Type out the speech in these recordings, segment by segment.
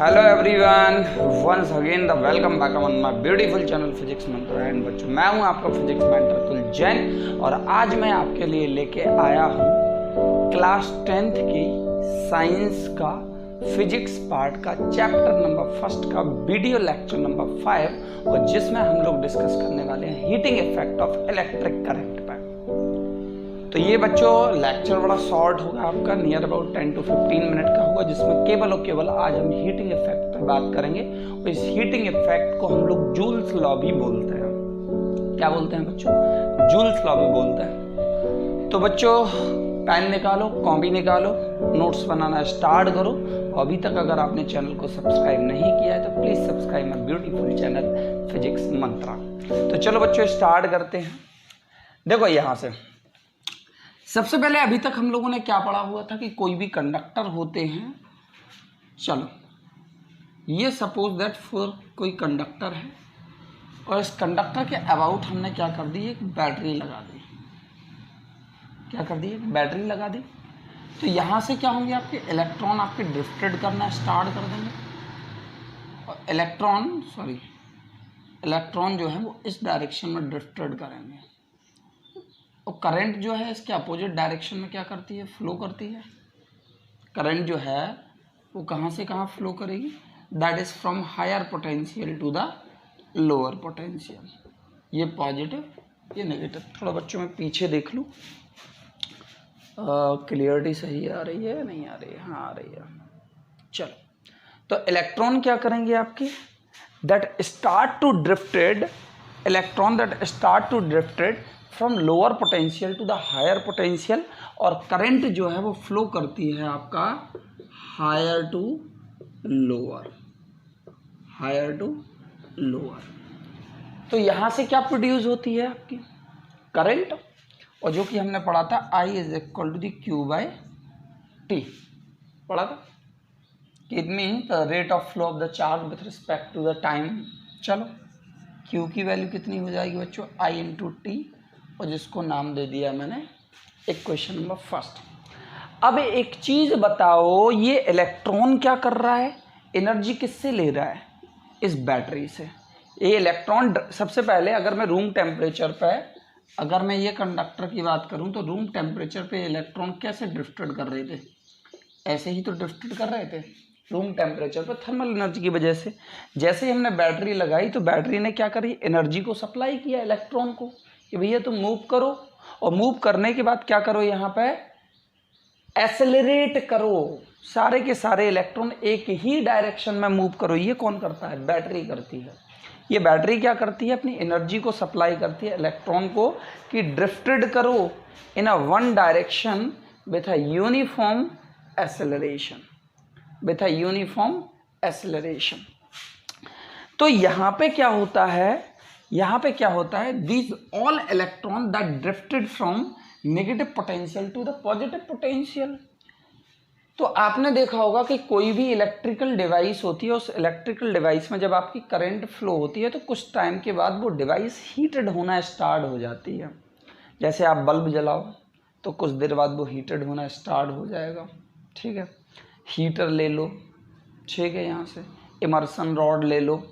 Hello everyone, once again the welcome back on my beautiful channel physics Mantra. And बच्चों, मैं हूं आपका physics mentor Atul Jain और आज मैं आपके लिए लेके आया हूं क्लास 10th की साइंस का फिजिक्स पार्ट का चैप्टर नंबर 1 का वीडियो लेक्चर नंबर 5 और जिसमें हम लोग डिस्कस करने वाले हैं heating effect of electric current पर। तो ये बच्चों लेक्चर बड़ा शॉर्ट होगा आपका, नियर अबाउट 10 to 15 मिनट का होगा, जिसमें केवल और केवल आज हम हीटिंग इफेक्ट पर बात करेंगे। और इस हीटिंग इफेक्ट को हम लोग जूल्स लॉ भी बोलते हैं। क्या बोलते हैं बच्चों? जूल्स लॉ भी बोलते हैं। तो बच्चों पेन निकालो, कॉपी निकालो, नोट्स बनाना स्टार्ट करो। अभी तक अगर आपने चैनल को सब्सक्राइब नहीं किया है तो please subscribe my beautiful channel physics Mantra. तो चलो बच्चों स्टार्ट करते हैं। देखो यहाँ से सबसे पहले अभी तक हम लोगों ने क्या पढ़ा हुआ था कि कोई भी कंडक्टर होते हैं। चलो ये सपोज दैट फॉर कोई कंडक्टर है और इस कंडक्टर के अबाउट हमने क्या कर दी, एक बैटरी लगा दी। क्या कर दी? एक बैटरी लगा दी। तो यहाँ से क्या होंगे, आपके इलेक्ट्रॉन आपके ड्रिफ्टेड करना स्टार्ट कर देंगे और इलेक्ट्रॉन जो है वो इस डायरेक्शन में ड्रिफ्टेड करेंगे और करंट जो है इसके अपोजिट डायरेक्शन में क्या करती है, फ्लो करती है। करंट जो है वो कहाँ से कहाँ फ्लो करेगी? That is from higher potential to the lower potential. ये पॉजिटिव, ये नेगेटिव। थोड़ा बच्चों में पीछे देख लूँ, क्लियरिटी सही आ रही है नहीं आ रही है? हाँ आ रही है। चलो तो इलेक्ट्रॉन क्या करेंगे आपके, that start to drifted, electron that start to drifted from lower potential to the higher potential. और करंट जो है वो फ्लो करती है आपका higher to lower, higher to lower. तो यहाँ से क्या प्रोड्यूस होती है आपकी करंट, और जो कि हमने पढ़ा था I is equal to the Q by T पढ़ा था कि it means the rate of flow of the charge with respect to the time. चलो Q की वैल्यू कितनी हो जाएगी बच्चों, I इंटू T, और जिसको नाम दे दिया मैंने इक्वेशन नंबर 1। अब एक चीज बताओ, ये इलेक्ट्रॉन क्या कर रहा है, एनर्जी किससे ले रहा है? इस बैटरी से। ये इलेक्ट्रॉन सबसे पहले अगर मैं रूम टेम्परेचर पे, अगर मैं ये कंडक्टर की बात करूं तो रूम टेम्परेचर पे इलेक्ट्रॉन कैसे ड्रिफ्टेड कर रहे थे? ऐसे ही तो ड्रिफ्टेड कर रहे थे रूम टेम्परेचर पर, थर्मल एनर्जी की वजह से। जैसे ही हमने बैटरी लगाई तो बैटरी ने क्या करी, एनर्जी को सप्लाई किया इलेक्ट्रॉन को कि भैया तुम मूव करो, और मूव करने के बाद क्या करो, यहाँ पे एक्सेलरेट करो, सारे के सारे इलेक्ट्रॉन एक ही डायरेक्शन में मूव करो। ये कौन करता है? बैटरी करती है। ये बैटरी क्या करती है, अपनी एनर्जी को सप्लाई करती है इलेक्ट्रॉन को कि ड्रिफ्टेड करो in a one direction with a uniform acceleration, with a uniform acceleration. तो यहाँ पे क्या होता है, यहाँ पे क्या होता है, these all electron that drifted from negative potential to the positive potential. तो आपने देखा होगा कि कोई भी इलेक्ट्रिकल डिवाइस होती है, उस इलेक्ट्रिकल डिवाइस में जब आपकी करंट फ्लो होती है तो कुछ टाइम के बाद वो डिवाइस हीटेड होना स्टार्ट हो जाती है। जैसे आप बल्ब जलाओ तो कुछ देर बाद वो हीटेड होना स्टार्ट हो जाएगा। ठीक है, हीटर ले लो, ठीक है, यहाँ से इमर्सन रॉड ले लो,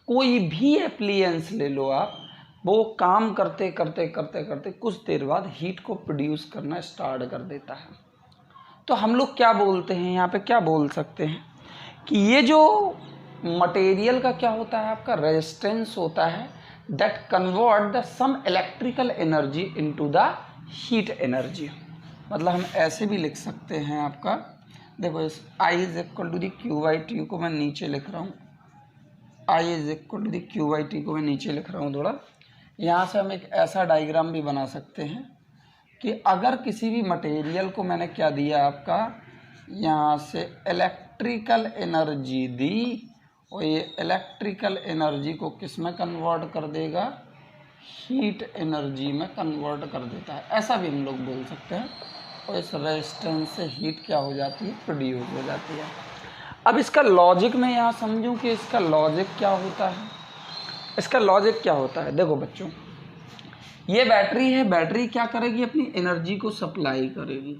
कोई भी एप्लियंस ले लो आप, वो काम करते करते करते करते कुछ देर बाद हीट को प्रोड्यूस करना स्टार्ट कर देता है। तो हम लोग क्या बोलते हैं यहाँ पे, क्या बोल सकते हैं कि ये जो मटेरियल का क्या होता है, आपका रेजिस्टेंस होता है, that convert the some electrical energy into the heat energy. मतलब हम ऐसे भी लिख सकते हैं आपका, देखो इस I is equal to the Q by T को मैं नीचे लिख रहा हूँ, I is equal to the Q by T को मैं नीचे लिख रहा हूँ थोड़ा। यहाँ से हम एक ऐसा डायग्राम भी बना सकते हैं कि अगर किसी भी मटेरियल को मैंने क्या दिया आपका, यहाँ से इलेक्ट्रिकल एनर्जी दी, और ये इलेक्ट्रिकल एनर्जी को किस में कन्वर्ट कर देगा, हीट एनर्जी में कन्वर्ट कर देता है। ऐसा भी हम लोग बोल सकते हैं। और इस रेजिस्टेंस से हीट क्या हो जाती है, प्रोड्यूस हो जाती है। अब इसका लॉजिक मैं यहाँ समझूं कि इसका लॉजिक क्या होता है। इसका लॉजिक क्या होता है, देखो बच्चों, ये बैटरी है, बैटरी क्या करेगी, अपनी एनर्जी को सप्लाई करेगी।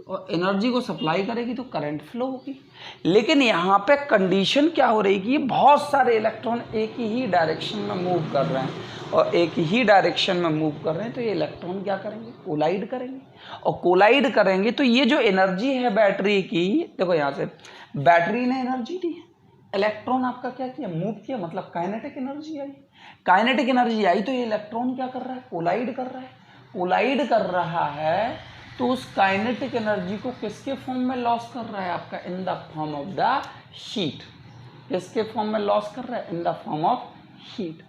और एनर्जी को सप्लाई करेगी तो करंट फ्लो होगी। लेकिन यहाँ पे कंडीशन क्या हो रही कि बहुत सारे इलेक्ट्रॉन एक ही डायरेक्शन में मूव कर रहे हैं और एक ही डायरेक्शन में मूव कर रहे हैं, तो ये इलेक्ट्रॉन क्या करेंगे, कोलाइड करेंगे। और कोलाइड करेंगे तो ये जो एनर्जी है बैटरी की, देखो यहाँ से बैटरी ने एनर्जी दी, इलेक्ट्रॉन आपका क्या किया, मूव किया, मतलब काइनेटिक एनर्जी आई। काइनेटिक एनर्जी आई तो ये इलेक्ट्रॉन क्या कर रहा है, कोलाइड कर रहा है। कोलाइड कर रहा है तो उस काइनेटिक एनर्जी को किसके फॉर्म में लॉस कर रहा है आपका, in the form of the heat. किसके फॉर्म में लॉस कर रहा है, in the form of heat.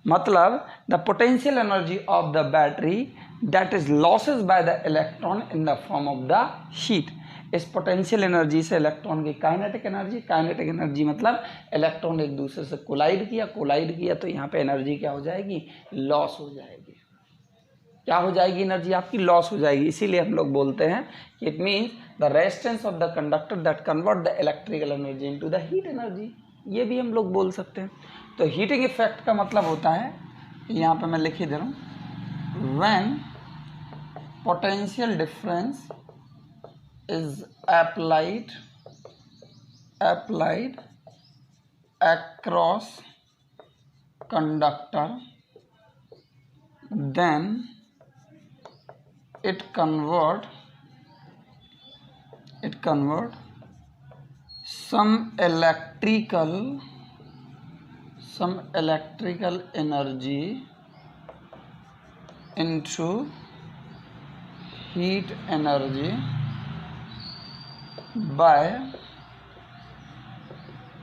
मतलब the potential energy of the battery that is losses by the electron in the form of the heat. इस potential energy से electron की kinetic energy मतलब इलेक्ट्रॉन एक दूसरे से कोलाइड किया तो यहाँ पे एनर्जी क्या हो जाएगी, लॉस हो जाएगी। क्या हो जाएगी, एनर्जी आपकी लॉस हो जाएगी। इसीलिए हम लोग बोलते हैं कि it means the resistance of the conductor that convert the electrical energy into the heat energy, ये भी हम लोग बोल सकते हैं। तो हीटिंग इफेक्ट का मतलब होता है, यहाँ पे मैं लिख ही दे रहा हूँ, when potential difference is applied across conductor, then it convert some electrical energy into heat energy by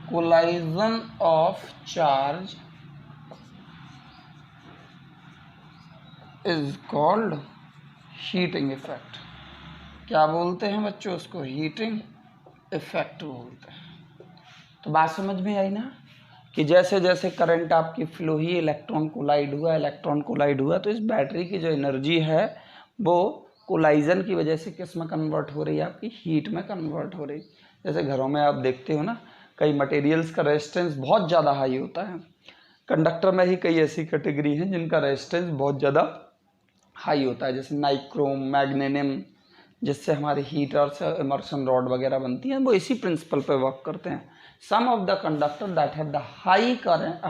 collision of charge is called heating effect। क्या बोलते हैं बच्चों उसको, हीटिंग इफेक्ट बोलते हैं। तो बात समझ में आई ना कि जैसे जैसे करंट आपकी फ्लो ही इलेक्ट्रॉन कोलाइड हुआ तो इस बैटरी की जो एनर्जी है वो कोलाइजन की वजह से किस में कन्वर्ट हो रही है, आपकी हीट में कन्वर्ट हो रही। जैसे घरों में आप देखते हो ना, कई मटेरियल्स का रेजिस्टेंस बहुत ज़्यादा हाई होता है। कंडक्टर में ही कई ऐसी कैटेगरी हैं जिनका रेजिस्टेंस बहुत ज़्यादा हाई होता है, जैसे नाइक्रोम, मैग्नीशियम, जिससे हमारे हीटर्स इमर्शन रॉड वगैरह बनती हैं, वो इसी प्रिंसिपल पे वर्क करते हैं। Some of the conductor that have the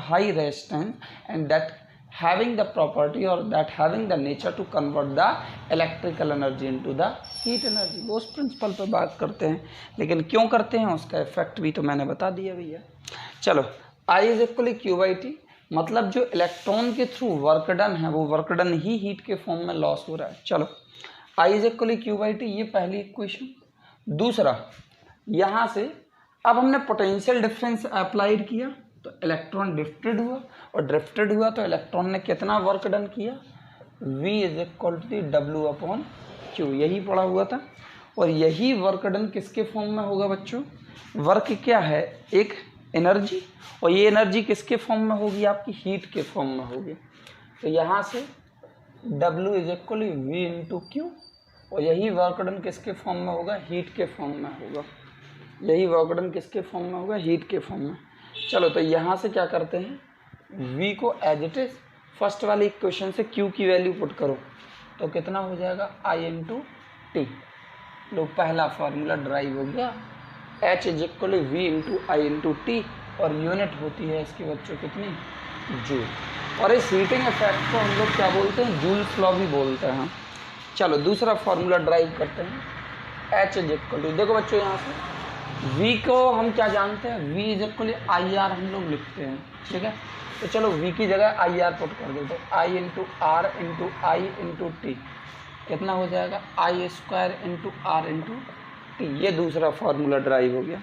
high resistance and that having the property or that having the nature to convert the electrical energy into the heat energy, वो उस प्रिंसिपल पर बात करते हैं। लेकिन क्यों करते हैं उसका इफेक्ट भी तो मैंने बता दिया भैया। चलो, I is equally Q by T, मतलब जो इलेक्ट्रॉन के थ्रू वर्क डन है वो वर्क डन ही हीट के फॉर्म में लॉस हो रहा है। चलो, I is equally Q by T, ये पहली इक्वेशन। दूसरा, यहाँ से अब हमने पोटेंशियल डिफरेंस अप्लाइड किया तो इलेक्ट्रॉन ड्रिफ्टेड हुआ, और ड्रिफ्टेड हुआ तो इलेक्ट्रॉन ने कितना वर्क डन किया, V is equal to W upon Q, यही पढ़ा हुआ था। और यही वर्क डन किसके फॉर्म में होगा बच्चों, वर्क क्या है, एक एनर्जी, और ये एनर्जी किसके फॉर्म में होगी, आपकी हीट के फॉर्म में होगी। तो यहाँ से W is equal V into Q, और यही वर्क डन किसके फॉर्म में होगा, हीट के फॉर्म में होगा। यही वर्क डन किसके फॉर्म में होगा, हीट के फॉर्म में। चलो, तो यहाँ से क्या करते हैं, V को एज इट इज फर्स्ट वाली इक्वेशन से Q की वैल्यू पुट करो तो कितना हो जाएगा, I इंटू टी। लो, पहला फार्मूला ड्राइव हो गया। H is equal V into I into T, और यूनिट होती है इसकी बच्चों कितनी, जूल। और इस हीटिंग इफेक्ट को हम लोग क्या बोलते हैं, जूल्स लॉ भी बोलते हैं। चलो, दूसरा फार्मूला ड्राइव करते हैं। H इज इक्वल टू, देखो बच्चों यहाँ से V को हम क्या जानते हैं, V is equal I R हम लोग लिखते हैं, ठीक है। तो चलो, V की जगह आई आर पुट कर देते हैं। I into R into I into T कितना हो जाएगा, I square into R into T. ये दूसरा फार्मूला ड्राइव हो गया।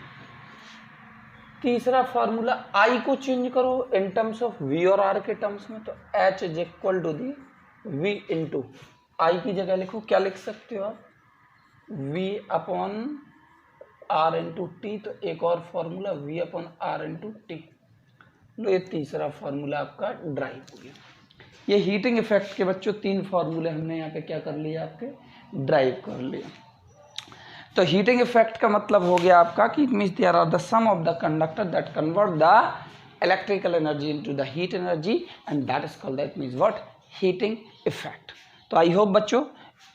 तीसरा फार्मूला, I को चेंज करो इन टर्म्स ऑफ V और R के टर्म्स में, तो H is equal to the V into I की जगह लिखो, क्या लिख सकते हो आप, V upon R into T. तो एक और formula V upon R into T. लो, ये तीसरा फार्मूला आपका ड्राइव हो गया। ये हीटिंग इफेक्ट के बच्चों तीन फार्मूले हमने यहाँ पे क्या कर लिए, आपके ड्राइव कर लिए। तो हीटिंग इफेक्ट का मतलब हो गया आपका कि it means there are the some of the conductor that convert the electrical energy into the heat energy, and that is called, that means what, heating effect. तो आई होप बच्चों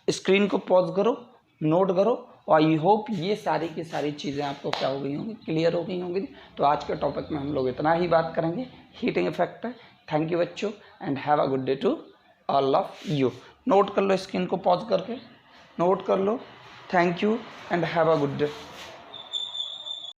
screen को pause करो, note करो I hope ये सारी की सारी चीज़ें आपको क्या हो गई होंगी, क्लियर हो गई होंगी। तो आज के टॉपिक में हम लोग इतना ही बात करेंगे हीटिंग इफेक्ट पे। थैंक यू बच्चों and have a good day to all of you. Note कर लो, स्क्रीन को पॉज करके नोट कर लो। Thank you and have a good day.